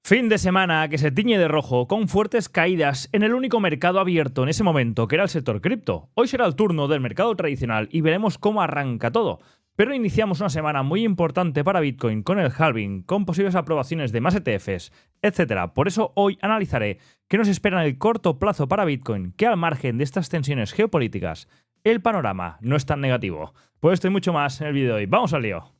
Fin de semana que se tiñe de rojo con fuertes caídas en el único mercado abierto en ese momento, que era el sector cripto. Hoy será el turno del mercado tradicional y veremos cómo arranca todo. Pero iniciamos una semana muy importante para Bitcoin con el halving, con posibles aprobaciones de más ETFs, etc. Por eso hoy analizaré qué nos espera en el corto plazo para Bitcoin, que al margen de estas tensiones geopolíticas, el panorama no es tan negativo. Pues esto y mucho más en el vídeo de hoy. ¡Vamos al lío!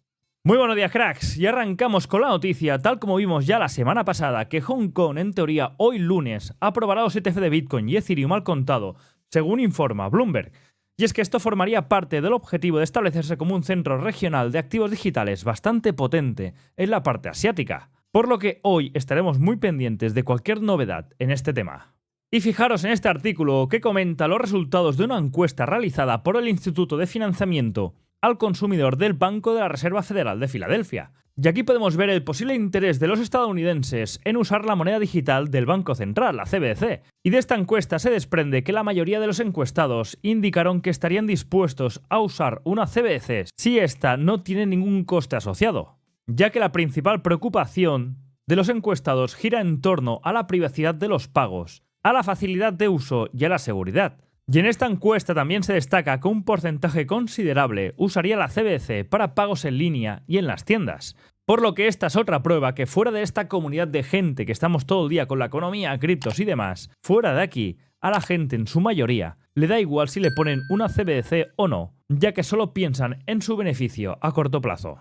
Muy buenos días, cracks, y arrancamos con la noticia, tal como vimos ya la semana pasada, que Hong Kong, en teoría, hoy lunes, aprobará los ETF de Bitcoin y Ethereum al contado, según informa Bloomberg. Y es que esto formaría parte del objetivo de establecerse como un centro regional de activos digitales bastante potente en la parte asiática, por lo que hoy estaremos muy pendientes de cualquier novedad en este tema. Y fijaros en este artículo que comenta los resultados de una encuesta realizada por el Instituto de Financiamiento al Consumidor del Banco de la Reserva Federal de Filadelfia. Y aquí podemos ver el posible interés de los estadounidenses en usar la moneda digital del Banco Central, la CBDC. Y de esta encuesta se desprende que la mayoría de los encuestados indicaron que estarían dispuestos a usar una CBDC si esta no tiene ningún coste asociado, ya que la principal preocupación de los encuestados gira en torno a la privacidad de los pagos, a la facilidad de uso y a la seguridad. Y en esta encuesta también se destaca que un porcentaje considerable usaría la CBDC para pagos en línea y en las tiendas. Por lo que esta es otra prueba que fuera de esta comunidad de gente que estamos todo el día con la economía, criptos y demás, fuera de aquí, a la gente en su mayoría le da igual si le ponen una CBDC o no, ya que solo piensan en su beneficio a corto plazo.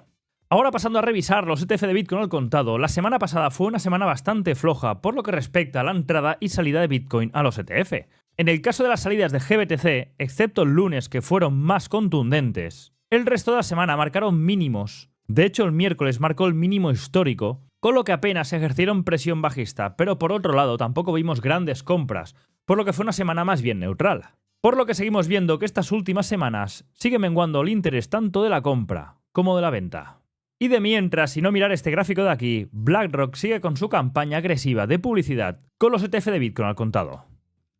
Ahora pasando a revisar los ETF de Bitcoin al contado, la semana pasada fue una semana bastante floja por lo que respecta a la entrada y salida de Bitcoin a los ETF. En el caso de las salidas de GBTC, excepto el lunes que fueron más contundentes, el resto de la semana marcaron mínimos. De hecho, el miércoles marcó el mínimo histórico, con lo que apenas ejercieron presión bajista, pero por otro lado tampoco vimos grandes compras, por lo que fue una semana más bien neutral. Por lo que seguimos viendo que estas últimas semanas sigue menguando el interés tanto de la compra como de la venta. Y de mientras, y no mirar este gráfico de aquí, BlackRock sigue con su campaña agresiva de publicidad con los ETF de Bitcoin al contado.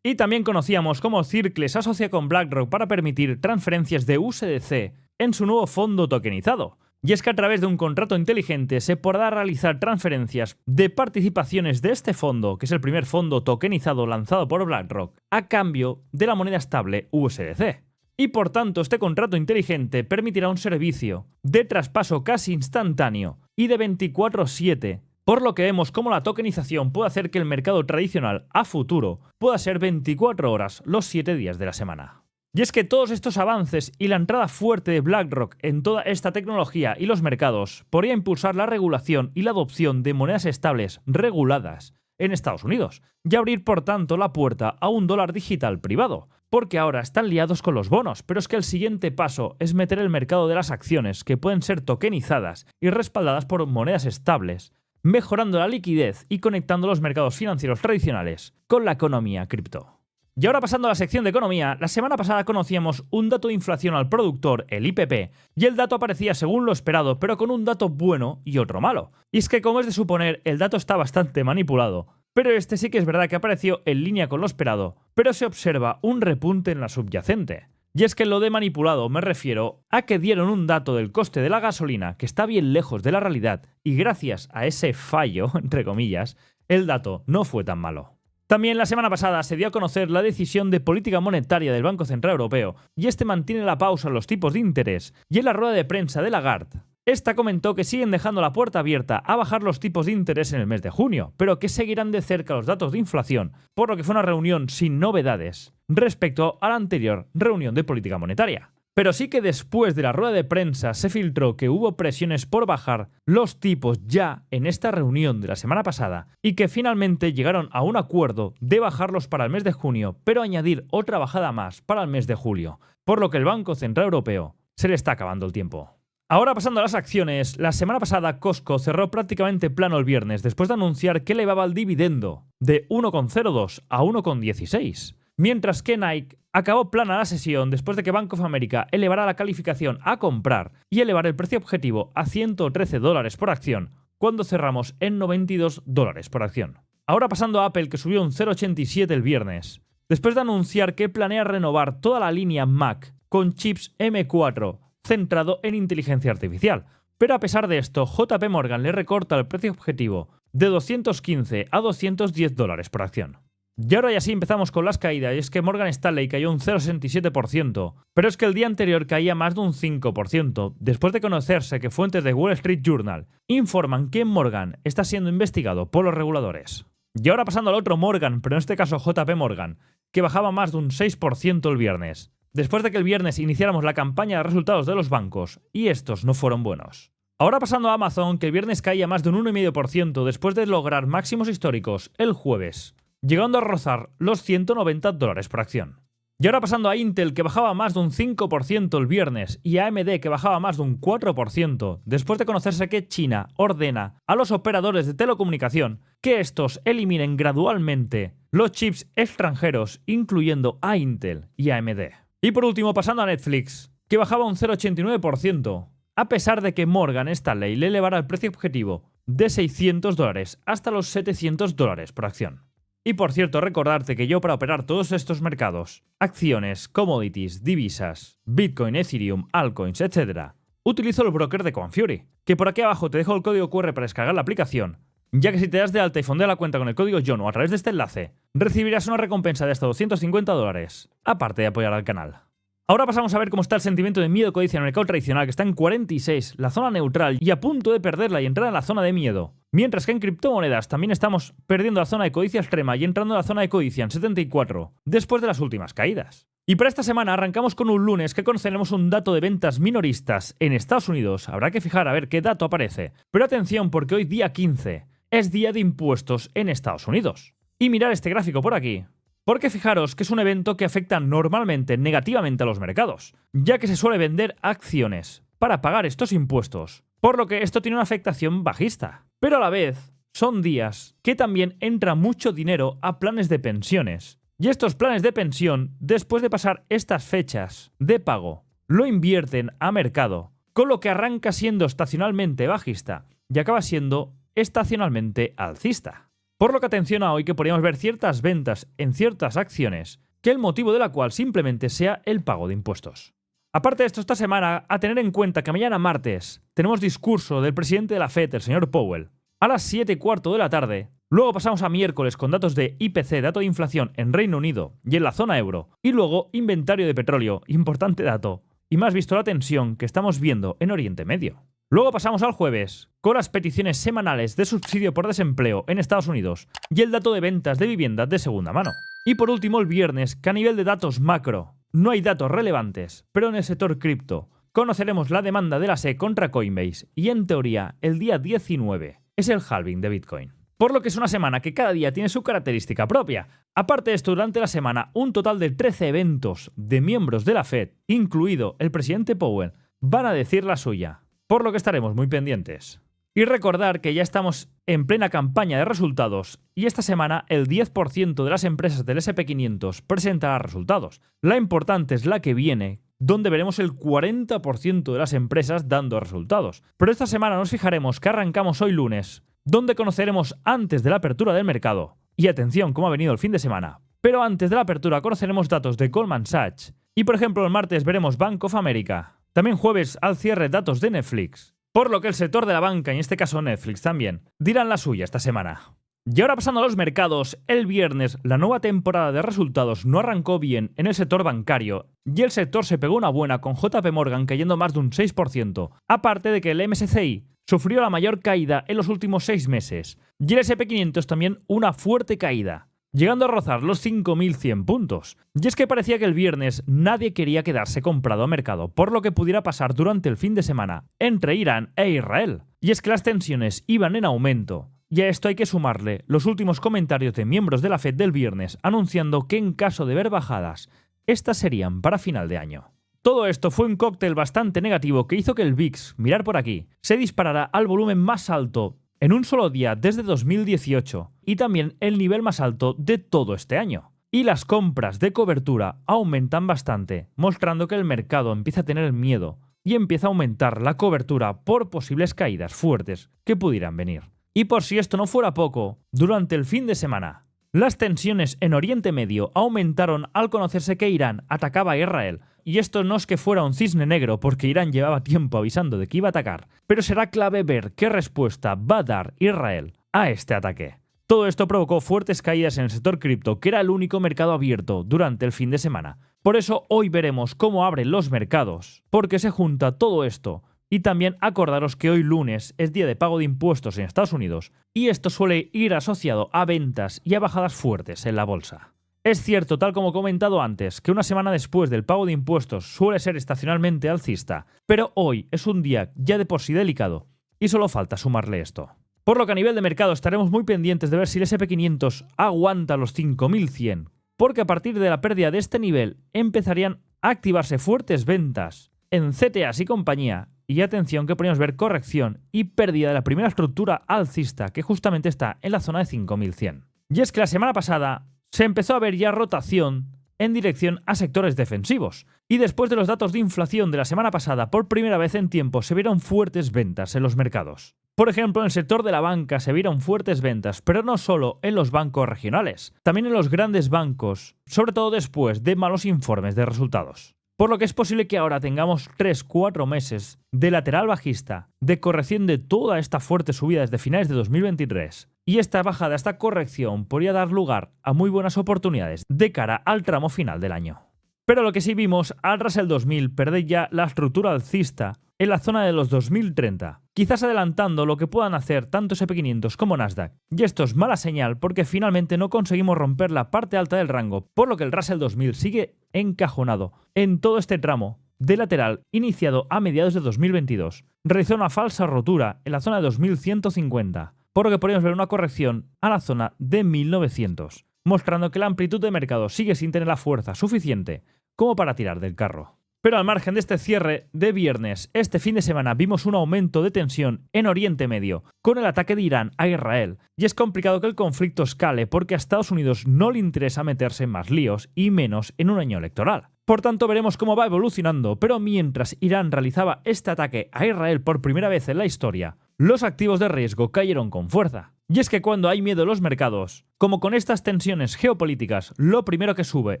Y también conocíamos cómo Circle se asocia con BlackRock para permitir transferencias de USDC en su nuevo fondo tokenizado. Y es que a través de un contrato inteligente se podrá realizar transferencias de participaciones de este fondo, que es el primer fondo tokenizado lanzado por BlackRock, a cambio de la moneda estable USDC. Y por tanto, este contrato inteligente permitirá un servicio de traspaso casi instantáneo y de 24/7, por lo que vemos cómo la tokenización puede hacer que el mercado tradicional a futuro pueda ser 24 horas los 7 días de la semana. Y es que todos estos avances y la entrada fuerte de BlackRock en toda esta tecnología y los mercados podría impulsar la regulación y la adopción de monedas estables reguladas en Estados Unidos y abrir por tanto la puerta a un dólar digital privado, porque ahora están liados con los bonos, pero es que el siguiente paso es meter el mercado de las acciones que pueden ser tokenizadas y respaldadas por monedas estables, mejorando la liquidez y conectando los mercados financieros tradicionales con la economía cripto. Y ahora pasando a la sección de economía, la semana pasada conocíamos un dato de inflación al productor, el IPP, y el dato aparecía según lo esperado, pero con un dato bueno y otro malo. Y es que, como es de suponer, el dato está bastante manipulado, pero este sí que es verdad que apareció en línea con lo esperado, pero se observa un repunte en la subyacente. Y es que en lo de manipulado me refiero a que dieron un dato del coste de la gasolina que está bien lejos de la realidad y gracias a ese fallo, entre comillas, el dato no fue tan malo. También la semana pasada se dio a conocer la decisión de política monetaria del Banco Central Europeo y este mantiene la pausa en los tipos de interés y en la rueda de prensa de Lagarde. Esta comentó que siguen dejando la puerta abierta a bajar los tipos de interés en el mes de junio, pero que seguirán de cerca los datos de inflación, por lo que fue una reunión sin novedades respecto a la anterior reunión de política monetaria. Pero sí que después de la rueda de prensa se filtró que hubo presiones por bajar los tipos ya en esta reunión de la semana pasada y que finalmente llegaron a un acuerdo de bajarlos para el mes de junio, pero añadir otra bajada más para el mes de julio, por lo que el Banco Central Europeo se le está acabando el tiempo. Ahora pasando a las acciones, la semana pasada Costco cerró prácticamente plano el viernes después de anunciar que elevaba el dividendo de 1,02 a 1,16, mientras que Nike acabó plana la sesión después de que Bank of America elevara la calificación a comprar y elevar el precio objetivo a $113 por acción, cuando cerramos en $92 por acción. Ahora pasando a Apple, que subió un 0,87 el viernes, después de anunciar que planea renovar toda la línea Mac con chips M4 centrado en inteligencia artificial, Pero a pesar de esto, JP Morgan le recorta el precio objetivo de 215 a 210 dólares por acción. Y ahora ya sí empezamos con las caídas, y es que Morgan Stanley cayó un 0,67%, pero es que el día anterior caía más de un 5%, después de conocerse que fuentes de Wall Street Journal informan que Morgan está siendo investigado por los reguladores. Y ahora pasando al otro Morgan, pero en este caso JP Morgan, que bajaba más de un 6% el viernes, después de que el viernes iniciáramos la campaña de resultados de los bancos, y estos no fueron buenos. Ahora pasando a Amazon, que el viernes caía más de un 1,5% después de lograr máximos históricos el jueves, llegando a rozar los 190 dólares por acción. Y ahora pasando a Intel, que bajaba más de un 5% el viernes, y a AMD, que bajaba más de un 4%, después de conocerse que China ordena a los operadores de telecomunicación que estos eliminen gradualmente los chips extranjeros, incluyendo a Intel y a AMD. Y por último, pasando a Netflix, que bajaba un 0,89%, a pesar de que Morgan Stanley le elevara el precio objetivo de 600 dólares hasta los 700 dólares por acción. Y por cierto, recordarte que yo para operar todos estos mercados, acciones, commodities, divisas, Bitcoin, Ethereum, altcoins, etc., utilizo el broker de Confury, que por aquí abajo te dejo el código QR para descargar la aplicación, ya que si te das de alta y fondeas la cuenta con el código JONO a través de este enlace, recibirás una recompensa de hasta 250 dólares, aparte de apoyar al canal. Ahora pasamos a ver cómo está el sentimiento de miedo codicia en el mercado tradicional, que está en 46, la zona neutral, y a punto de perderla y entrar en la zona de miedo. Mientras que en criptomonedas también estamos perdiendo la zona de codicia extrema y entrando en la zona de codicia en 74, después de las últimas caídas. Y para esta semana arrancamos con un lunes que conoceremos un dato de ventas minoristas en Estados Unidos. Habrá que fijar a ver qué dato aparece. Pero atención, porque hoy día 15 es día de impuestos en Estados Unidos. Y mirar este gráfico por aquí, porque fijaros que es un evento que afecta normalmente negativamente a los mercados, ya que se suele vender acciones para pagar estos impuestos, por lo que esto tiene una afectación bajista. Pero a la vez, son días que también entra mucho dinero a planes de pensiones. Y estos planes de pensión, después de pasar estas fechas de pago, lo invierten a mercado, con lo que arranca siendo estacionalmente bajista y acaba siendo estacionalmente alcista. Por lo que atención a hoy, que podríamos ver ciertas ventas en ciertas acciones, que el motivo de la cual simplemente sea el pago de impuestos. Aparte de esto, esta semana, a tener en cuenta que mañana martes tenemos discurso del presidente de la FED, el señor Powell, a las 7:15 de la tarde. Luego pasamos a miércoles con datos de IPC, dato de inflación en Reino Unido y en la zona euro. Y luego inventario de petróleo, importante dato, y más visto la tensión que estamos viendo en Oriente Medio. Luego pasamos al jueves, con las peticiones semanales de subsidio por desempleo en Estados Unidos y el dato de ventas de vivienda de segunda mano. Y por último el viernes, que a nivel de datos macro no hay datos relevantes, pero en el sector cripto conoceremos la demanda de la SEC contra Coinbase y en teoría el día 19 es el halving de Bitcoin. Por lo que es una semana que cada día tiene su característica propia. Aparte de esto, durante la semana, un total de 13 eventos de miembros de la FED, incluido el presidente Powell, van a decir la suya, por lo que estaremos muy pendientes. Y recordar que ya estamos en plena campaña de resultados y esta semana el 10% de las empresas del SP500 presentará resultados. La importante es la que viene, donde veremos el 40% de las empresas dando resultados. Pero esta semana nos fijaremos que arrancamos hoy lunes, donde conoceremos antes de la apertura del mercado, y atención cómo ha venido el fin de semana, pero antes de la apertura conoceremos datos de Goldman Sachs, y por ejemplo el martes veremos Bank of America, también jueves al cierre datos de Netflix, por lo que el sector de la banca, y en este caso Netflix también, dirán la suya esta semana. Y ahora pasando a los mercados, el viernes la nueva temporada de resultados no arrancó bien en el sector bancario y el sector se pegó una buena con JP Morgan cayendo más de un 6%, aparte de que el MSCI sufrió la mayor caída en los últimos 6 meses y el SP500 también una fuerte caída, llegando a rozar los 5.100 puntos. Y es que parecía que el viernes nadie quería quedarse comprado a mercado por lo que pudiera pasar durante el fin de semana entre Irán e Israel. Y es que las tensiones iban en aumento. Y a esto hay que sumarle los últimos comentarios de miembros de la FED del viernes anunciando que en caso de ver bajadas, estas serían para final de año. Todo esto fue un cóctel bastante negativo que hizo que el VIX, mirar por aquí, se disparara al volumen más alto en un solo día desde 2018 y también el nivel más alto de todo este año. Y las compras de cobertura aumentan bastante, mostrando que el mercado empieza a tener miedo y empieza a aumentar la cobertura por posibles caídas fuertes que pudieran venir. Y por si esto no fuera poco, durante el fin de semana, las tensiones en Oriente Medio aumentaron al conocerse que Irán atacaba a Israel, y esto no es que fuera un cisne negro porque Irán llevaba tiempo avisando de que iba a atacar, pero será clave ver qué respuesta va a dar Israel a este ataque. Todo esto provocó fuertes caídas en el sector cripto, que era el único mercado abierto durante el fin de semana. Por eso hoy veremos cómo abren los mercados, porque se junta todo esto. Y también acordaros que hoy lunes es día de pago de impuestos en Estados Unidos, y esto suele ir asociado a ventas y a bajadas fuertes en la bolsa. Es cierto, tal como he comentado antes, que una semana después del pago de impuestos suele ser estacionalmente alcista, pero hoy es un día ya de por sí delicado, y solo falta sumarle esto. Por lo que a nivel de mercado estaremos muy pendientes de ver si el S&P500 aguanta los 5.100, porque a partir de la pérdida de este nivel empezarían a activarse fuertes ventas en CTAs y compañía, y atención que podemos ver corrección y pérdida de la primera estructura alcista que justamente está en la zona de 5.100. Y es que la semana pasada se empezó a ver ya rotación en dirección a sectores defensivos, y después de los datos de inflación de la semana pasada, por primera vez en tiempo se vieron fuertes ventas en los mercados. Por ejemplo, en el sector de la banca se vieron fuertes ventas, pero no solo en los bancos regionales, también en los grandes bancos, sobre todo después de malos informes de resultados. Por lo que es posible que ahora tengamos 3-4 meses de lateral bajista, de corrección de toda esta fuerte subida desde finales de 2023. Y esta bajada, esta corrección, podría dar lugar a muy buenas oportunidades de cara al tramo final del año. Pero lo que sí vimos al Russell 2000 perder ya la estructura alcista en la zona de los 2030, quizás adelantando lo que puedan hacer tanto S&P500 como Nasdaq. Y esto es mala señal porque finalmente no conseguimos romper la parte alta del rango, por lo que el Russell 2000 sigue encajonado en todo este tramo de lateral iniciado a mediados de 2022. Realizó una falsa rotura en la zona de 2150, por lo que podemos ver una corrección a la zona de 1900, mostrando que la amplitud de mercado sigue sin tener la fuerza suficiente como para tirar del carro. Pero al margen de este cierre de viernes, este fin de semana vimos un aumento de tensión en Oriente Medio, con el ataque de Irán a Israel, y es complicado que el conflicto escale porque a Estados Unidos no le interesa meterse en más líos, y menos en un año electoral. Por tanto, veremos cómo va evolucionando, pero mientras Irán realizaba este ataque a Israel por primera vez en la historia, los activos de riesgo cayeron con fuerza. Y es que cuando hay miedo en los mercados, como con estas tensiones geopolíticas, lo primero que sube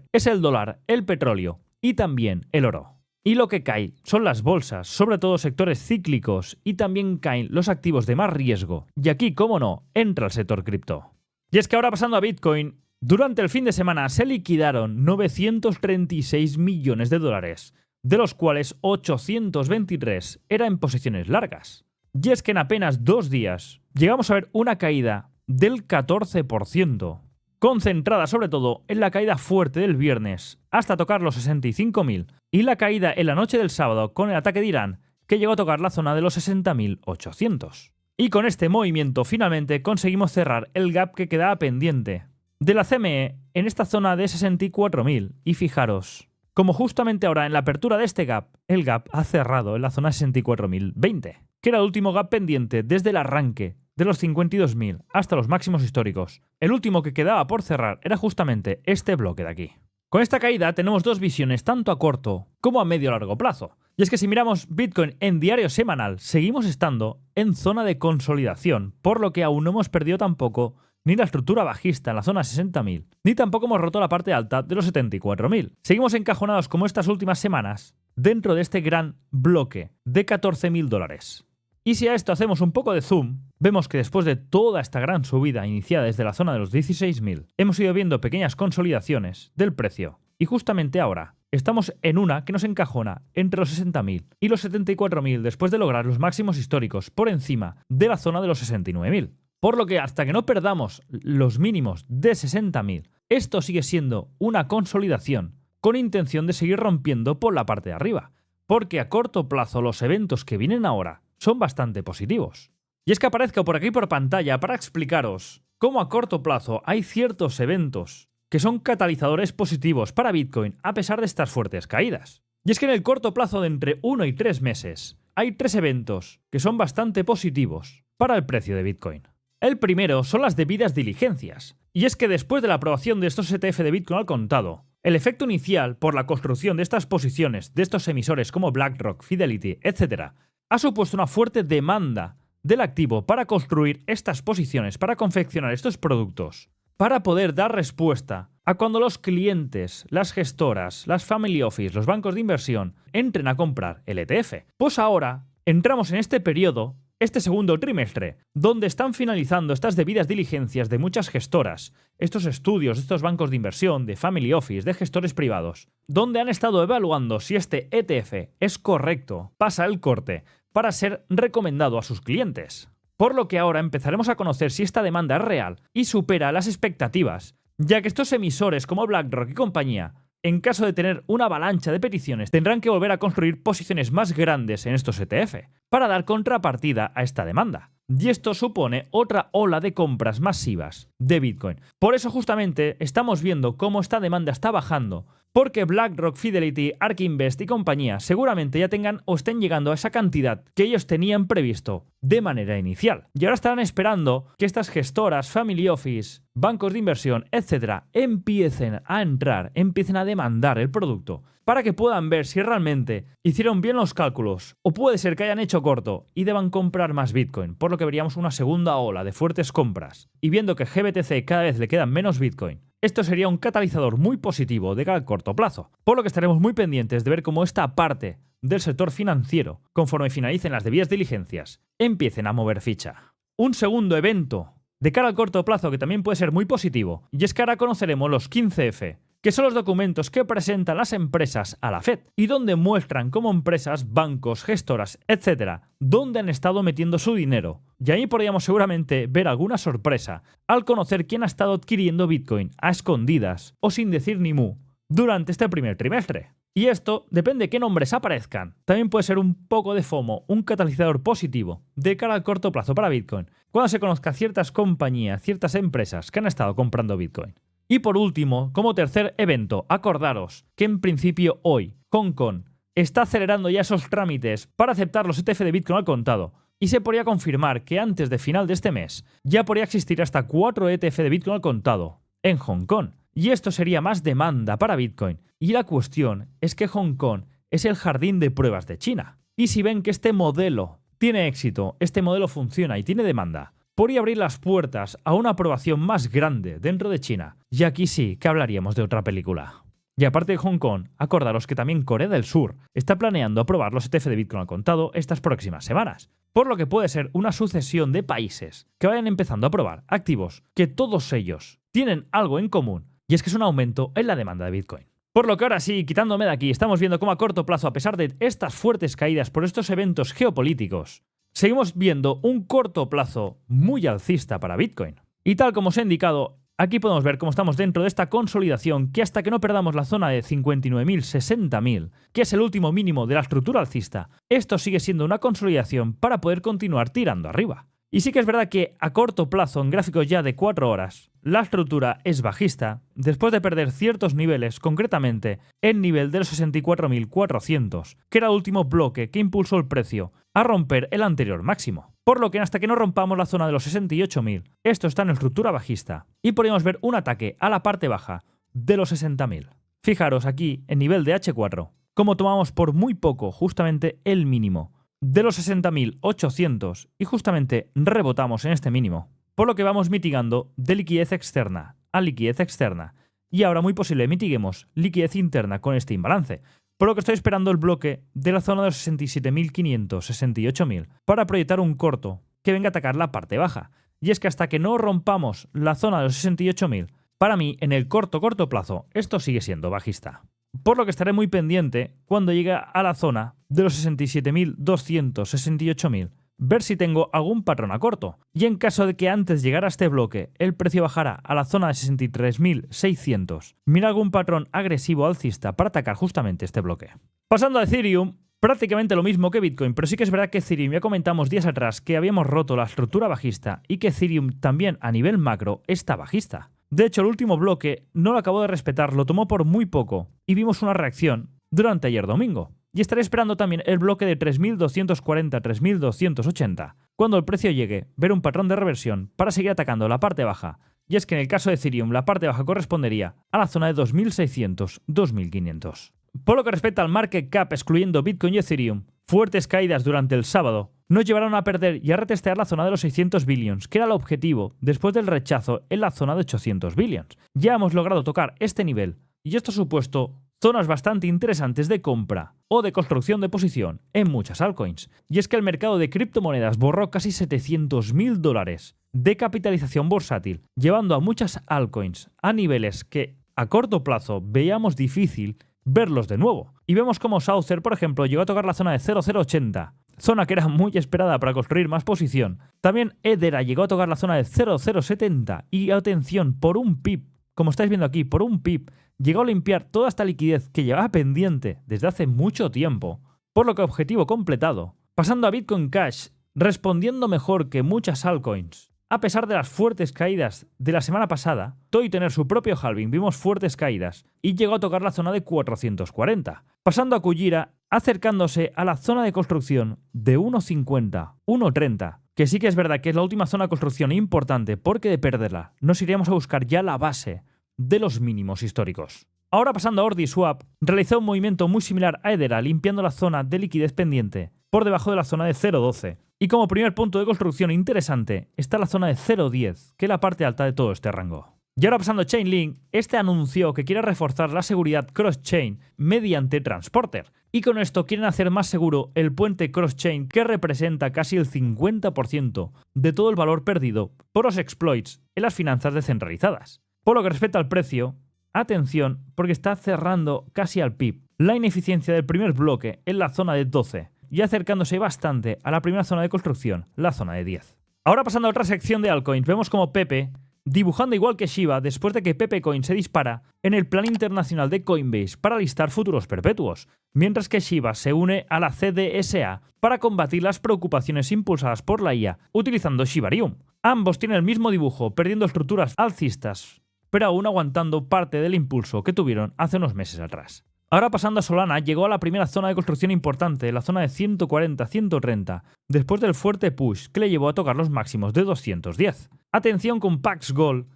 es el dólar, el petróleo y también el oro. Y lo que cae son las bolsas, sobre todo sectores cíclicos, y también caen los activos de más riesgo. Y aquí, cómo no, entra el sector cripto. Y es que ahora pasando a Bitcoin, durante el fin de semana se liquidaron 936 millones de dólares, de los cuales 823 eran en posiciones largas. Y es que en apenas 2 días llegamos a ver una caída del 14%, concentrada sobre todo en la caída fuerte del viernes hasta tocar los 65.000 y la caída en la noche del sábado con el ataque de Irán que llegó a tocar la zona de los 60.800. Y con este movimiento finalmente conseguimos cerrar el gap que quedaba pendiente de la CME en esta zona de 64.000 y fijaros, como justamente ahora en la apertura de este gap, el gap ha cerrado en la zona 64.020, que era el último gap pendiente desde el arranque de los 52.000 hasta los máximos históricos. El último que quedaba por cerrar era justamente este bloque de aquí. Con esta caída tenemos dos visiones tanto a corto como a medio largo plazo. Y es que si miramos Bitcoin en diario semanal, seguimos estando en zona de consolidación, por lo que aún no hemos perdido tampoco ni la estructura bajista en la zona 60.000, ni tampoco hemos roto la parte alta de los 74.000. Seguimos encajonados como estas últimas semanas dentro de este gran bloque de 14.000 dólares. Y si a esto hacemos un poco de zoom, vemos que después de toda esta gran subida iniciada desde la zona de los 16.000, hemos ido viendo pequeñas consolidaciones del precio. Y justamente ahora estamos en una que nos encajona entre los 60.000 y los 74.000 después de lograr los máximos históricos por encima de la zona de los 69.000. Por lo que hasta que no perdamos los mínimos de 60.000, esto sigue siendo una consolidación con intención de seguir rompiendo por la parte de arriba. Porque a corto plazo los eventos que vienen ahora son bastante positivos. Y es que aparezco por aquí por pantalla para explicaros cómo a corto plazo hay ciertos eventos que son catalizadores positivos para Bitcoin a pesar de estas fuertes caídas. Y es que en el corto plazo de entre 1 y 3 meses hay 3 eventos que son bastante positivos para el precio de Bitcoin. El primero son las debidas diligencias. Y es que después de la aprobación de estos ETF de Bitcoin al contado, el efecto inicial por la construcción de estas posiciones de estos emisores como BlackRock, Fidelity, etc., ha supuesto una fuerte demanda del activo para construir estas posiciones, para confeccionar estos productos, para poder dar respuesta a cuando los clientes, las gestoras, las family office, los bancos de inversión entren a comprar el ETF. Pues ahora entramos en este periodo, este segundo trimestre, donde están finalizando estas debidas diligencias de muchas gestoras, estos estudios, estos bancos de inversión, de family office, de gestores privados, donde han estado evaluando si este ETF es correcto, pasa el corte, para ser recomendado a sus clientes. Por lo que ahora empezaremos a conocer si esta demanda es real y supera las expectativas, ya que estos emisores como BlackRock y compañía, en caso de tener una avalancha de peticiones, tendrán que volver a construir posiciones más grandes en estos ETF para dar contrapartida a esta demanda. Y esto supone otra ola de compras masivas de Bitcoin. Por eso justamente estamos viendo cómo esta demanda está bajando, porque BlackRock, Fidelity, ARK Invest y compañía seguramente ya tengan o estén llegando a esa cantidad que ellos tenían previsto de manera inicial. Y ahora estarán esperando que estas gestoras, family office, bancos de inversión, etcétera, empiecen a entrar, empiecen a demandar el producto para que puedan ver si realmente hicieron bien los cálculos o puede ser que hayan hecho corto y deban comprar más Bitcoin, por lo que veríamos una segunda ola de fuertes compras. Y viendo que GBTC cada vez le quedan menos Bitcoin, esto sería un catalizador muy positivo de cara al corto plazo, por lo que estaremos muy pendientes de ver cómo esta parte del sector financiero, conforme finalicen las debidas diligencias, empiecen a mover ficha. Un segundo evento de cara al corto plazo que también puede ser muy positivo, y es que ahora conoceremos los 15F, que son los documentos que presentan las empresas a la Fed y donde muestran cómo empresas, bancos, gestoras, etcétera, dónde han estado metiendo su dinero. Y ahí podríamos seguramente ver alguna sorpresa al conocer quién ha estado adquiriendo Bitcoin a escondidas o sin decir ni mu durante este primer trimestre. Y esto depende de qué nombres aparezcan. También puede ser un poco de FOMO, un catalizador positivo de cara al corto plazo para Bitcoin, cuando se conozca ciertas compañías, ciertas empresas que han estado comprando Bitcoin. Y por último, como tercer evento, acordaros que en principio hoy Hong Kong está acelerando ya esos trámites para aceptar los ETF de Bitcoin al contado y se podría confirmar que antes de final de este mes ya podría existir hasta 4 ETF de Bitcoin al contado en Hong Kong. Y esto sería más demanda para Bitcoin. Y la cuestión es que Hong Kong es el jardín de pruebas de China. Y si ven que este modelo tiene éxito, este modelo funciona y tiene demanda, podría abrir las puertas a una aprobación más grande dentro de China. Y aquí sí que hablaríamos de otra película. Y aparte de Hong Kong, acordaros que también Corea del Sur está planeando aprobar los ETF de Bitcoin al contado estas próximas semanas. Por lo que puede ser una sucesión de países que vayan empezando a aprobar activos que todos ellos tienen algo en común, y es que es un aumento en la demanda de Bitcoin. Por lo que ahora sí, quitándome de aquí, estamos viendo cómo a corto plazo, a pesar de estas fuertes caídas por estos eventos geopolíticos, seguimos viendo un corto plazo muy alcista para Bitcoin. Y tal como os he indicado, aquí podemos ver cómo estamos dentro de esta consolidación que hasta que no perdamos la zona de 59.000, 60.000, que es el último mínimo de la estructura alcista, esto sigue siendo una consolidación para poder continuar tirando arriba. Y sí que es verdad que a corto plazo, en gráficos ya de 4 horas, la estructura es bajista, después de perder ciertos niveles, concretamente el nivel de los 64.400, que era el último bloque que impulsó el precio a romper el anterior máximo. Por lo que hasta que no rompamos la zona de los 68.000, esto está en estructura bajista, y podríamos ver un ataque a la parte baja de los 60.000. Fijaros aquí, en nivel de H4, como tomamos por muy poco justamente el mínimo de los 60.800 y justamente rebotamos en este mínimo, por lo que vamos mitigando de liquidez externa a liquidez externa y ahora muy posible mitiguemos liquidez interna con este imbalance, por lo que estoy esperando el bloque de la zona de los 67.500, 68.000 para proyectar un corto que venga a atacar la parte baja. Y es que hasta que no rompamos la zona de los 68.000, para mí en el corto plazo esto sigue siendo bajista. Por lo que estaré muy pendiente cuando llegue a la zona de los 67.200, 68.000, ver si tengo algún patrón a corto. Y en caso de que antes llegara a este bloque el precio bajara a la zona de 63.600, mira algún patrón agresivo alcista para atacar justamente este bloque. Pasando a Ethereum, prácticamente lo mismo que Bitcoin, pero sí que es verdad que Ethereum ya comentamos días atrás que habíamos roto la estructura bajista y que Ethereum también a nivel macro está bajista. De hecho, el último bloque no lo acabó de respetar, lo tomó por muy poco y vimos una reacción durante ayer domingo. Y estaré esperando también el bloque de 3.240, 3.280, cuando el precio llegue, ver un patrón de reversión para seguir atacando la parte baja. Y es que en el caso de Ethereum la parte baja correspondería a la zona de 2.600, 2.500. Por lo que respecta al market cap excluyendo Bitcoin y Ethereum, fuertes caídas durante el sábado, nos llevaron a perder y a retestear la zona de los 600 billions, que era el objetivo después del rechazo en la zona de 800 billions. Ya hemos logrado tocar este nivel y esto ha supuesto zonas bastante interesantes de compra o de construcción de posición en muchas altcoins. Y es que el mercado de criptomonedas borró casi $700.000 de capitalización bursátil, llevando a muchas altcoins a niveles que a corto plazo veíamos difícil verlos de nuevo. Y vemos como Saucer, por ejemplo, llegó a tocar la zona de 0,080, zona que era muy esperada para construir más posición. También Hedera llegó a tocar la zona de 0,070 y atención, por un pip, como estáis viendo aquí, por un pip, llegó a limpiar toda esta liquidez que llevaba pendiente desde hace mucho tiempo, por lo que objetivo completado. Pasando a Bitcoin Cash, respondiendo mejor que muchas altcoins. A pesar de las fuertes caídas de la semana pasada, Toy tener su propio halving, vimos fuertes caídas y llegó a tocar la zona de 440. Pasando a Kujira, acercándose a la zona de construcción de 1.50, 1.30, que sí que es verdad que es la última zona de construcción importante porque de perderla nos iríamos a buscar ya la base de los mínimos históricos. Ahora pasando a OrdiSwap, realizó un movimiento muy similar a Hedera, limpiando la zona de liquidez pendiente por debajo de la zona de 0.12. Y como primer punto de construcción interesante está la zona de 0.10, que es la parte alta de todo este rango. Y ahora pasando a Chainlink, este anunció que quiere reforzar la seguridad cross-chain mediante Transporter. Y con esto quieren hacer más seguro el puente cross-chain que representa casi el 50% de todo el valor perdido por los exploits en las finanzas descentralizadas. Por lo que respecta al precio, atención, porque está cerrando casi al pip la ineficiencia del primer bloque en la zona de 12 y acercándose bastante a la primera zona de construcción, la zona de 10. Ahora pasando a otra sección de altcoins, vemos como Pepe, dibujando igual que Shiba después de que Pepe Coin se dispara en el plan internacional de Coinbase para listar futuros perpetuos, mientras que Shiba se une a la CDSA para combatir las preocupaciones impulsadas por la IA utilizando Shibarium. Ambos tienen el mismo dibujo, perdiendo estructuras alcistas, pero aún aguantando parte del impulso que tuvieron hace unos meses atrás. Ahora pasando a Solana, llegó a la primera zona de construcción importante, la zona de 140-130, después del fuerte push que le llevó a tocar los máximos de 210. Atención con Pax Gold,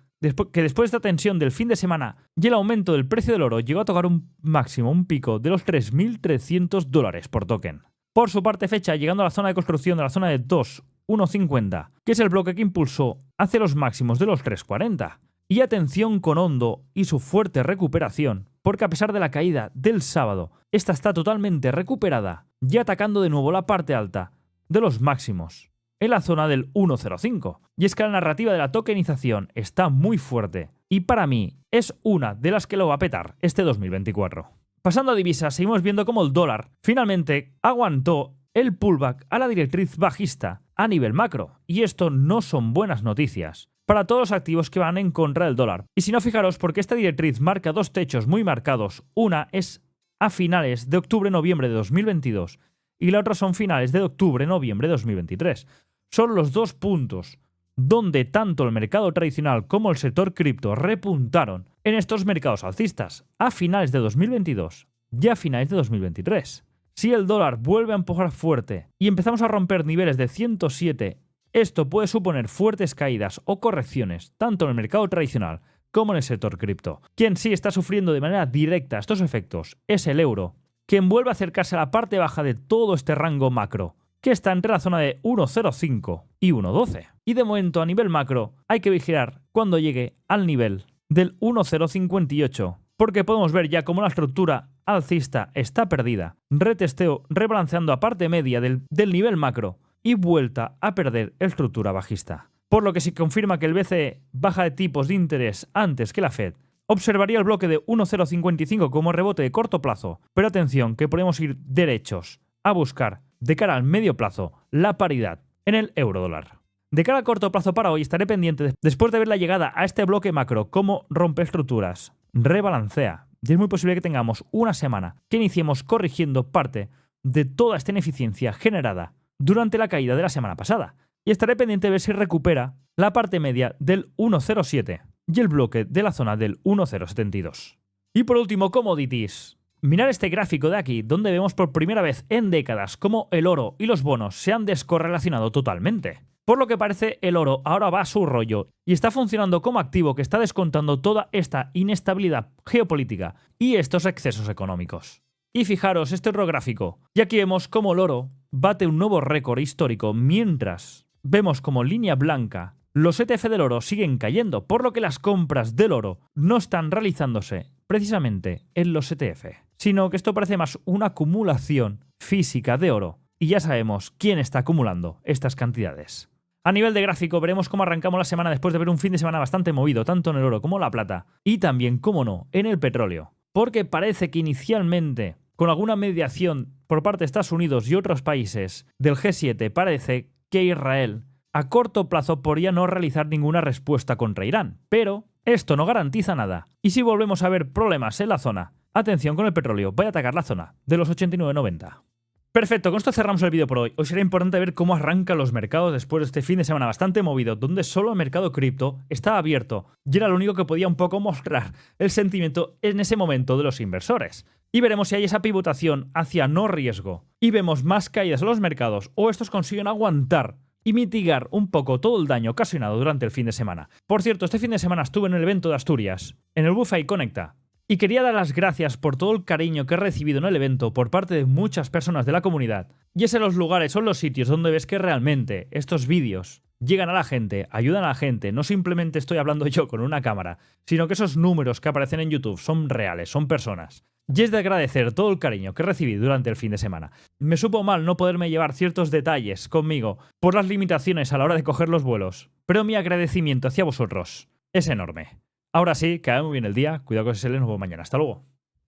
que después de esta tensión del fin de semana y el aumento del precio del oro llegó a tocar un pico de los $3.300 por token. Por su parte fecha, llegando a la zona de construcción de la zona de 2.150, que es el bloque que impulsó hacia los máximos de los 3.40. Y atención con Ondo y su fuerte recuperación, porque a pesar de la caída del sábado, esta está totalmente recuperada y atacando de nuevo la parte alta de los máximos, en la zona del 1.05. Y es que la narrativa de la tokenización está muy fuerte, y para mí es una de las que lo va a petar este 2024. Pasando a divisas, seguimos viendo cómo el dólar finalmente aguantó el pullback a la directriz bajista a nivel macro, y esto no son buenas noticias para todos los activos que van en contra del dólar. Y si no, fijaros, porque esta directriz marca dos techos muy marcados. Una es a finales de octubre-noviembre de 2022 y la otra son finales de octubre-noviembre de 2023. Son los dos puntos donde tanto el mercado tradicional como el sector cripto repuntaron en estos mercados alcistas, a finales de 2022 y a finales de 2023. Si el dólar vuelve a empujar fuerte y empezamos a romper niveles de 107, esto puede suponer fuertes caídas o correcciones tanto en el mercado tradicional como en el sector cripto. Quien sí está sufriendo de manera directa estos efectos es el euro, quien vuelve a acercarse a la parte baja de todo este rango macro, que está entre la zona de 1.05 y 1.12. Y de momento a nivel macro hay que vigilar cuando llegue al nivel del 1.058, porque podemos ver ya cómo la estructura alcista está perdida, retesteo rebalanceando a parte media del nivel macro, y vuelta a perder estructura bajista. Por lo que si confirma que el BCE baja de tipos de interés antes que la Fed, observaría el bloque de 1.055 como rebote de corto plazo, pero atención que podemos ir derechos a buscar de cara al medio plazo la paridad en el euro dólar. De cara a corto plazo para hoy estaré pendiente después de ver la llegada a este bloque macro cómo rompe estructuras, rebalancea, y es muy posible que tengamos una semana que iniciemos corrigiendo parte de toda esta ineficiencia generada durante la caída de la semana pasada, y estaré pendiente de ver si recupera la parte media del 1.07 y el bloque de la zona del 1.072. Y por último, commodities. Mirar este gráfico de aquí, donde vemos por primera vez en décadas cómo el oro y los bonos se han descorrelacionado totalmente. Por lo que parece, el oro ahora va a su rollo y está funcionando como activo que está descontando toda esta inestabilidad geopolítica y estos excesos económicos. Y fijaros este otro gráfico, y aquí vemos cómo el oro bate un nuevo récord histórico mientras vemos como línea blanca los ETF del oro siguen cayendo, por lo que las compras del oro no están realizándose precisamente en los ETF, sino que esto parece más una acumulación física de oro, y ya sabemos quién está acumulando estas cantidades. A nivel de gráfico veremos cómo arrancamos la semana después de ver un fin de semana bastante movido, tanto en el oro como en la plata, y también, cómo no, en el petróleo, porque parece que inicialmente, con alguna mediación por parte de Estados Unidos y otros países del G7, parece que Israel a corto plazo podría no realizar ninguna respuesta contra Irán, pero esto no garantiza nada. Y si volvemos a ver problemas en la zona, atención con el petróleo, vaya a atacar la zona de los 89,90. Perfecto, con esto cerramos el vídeo por hoy. Hoy será importante ver cómo arrancan los mercados después de este fin de semana bastante movido, donde solo el mercado cripto estaba abierto y era lo único que podía un poco mostrar el sentimiento en ese momento de los inversores. Y veremos si hay esa pivotación hacia no riesgo y vemos más caídas en los mercados o estos consiguen aguantar y mitigar un poco todo el daño ocasionado durante el fin de semana. Por cierto, este fin de semana estuve en el evento de Asturias, en el Wi-Fi Conecta, y quería dar las gracias por todo el cariño que he recibido en el evento por parte de muchas personas de la comunidad. Y es en los lugares o en los sitios donde ves que realmente estos vídeos llegan a la gente, ayudan a la gente, no simplemente estoy hablando yo con una cámara, sino que esos números que aparecen en YouTube son reales, son personas. Y es de agradecer todo el cariño que recibí durante el fin de semana. Me supo mal no poderme llevar ciertos detalles conmigo por las limitaciones a la hora de coger los vuelos, pero mi agradecimiento hacia vosotros es enorme. Ahora sí, que haga muy bien el día, cuidado que se les nos vemos mañana. Hasta luego.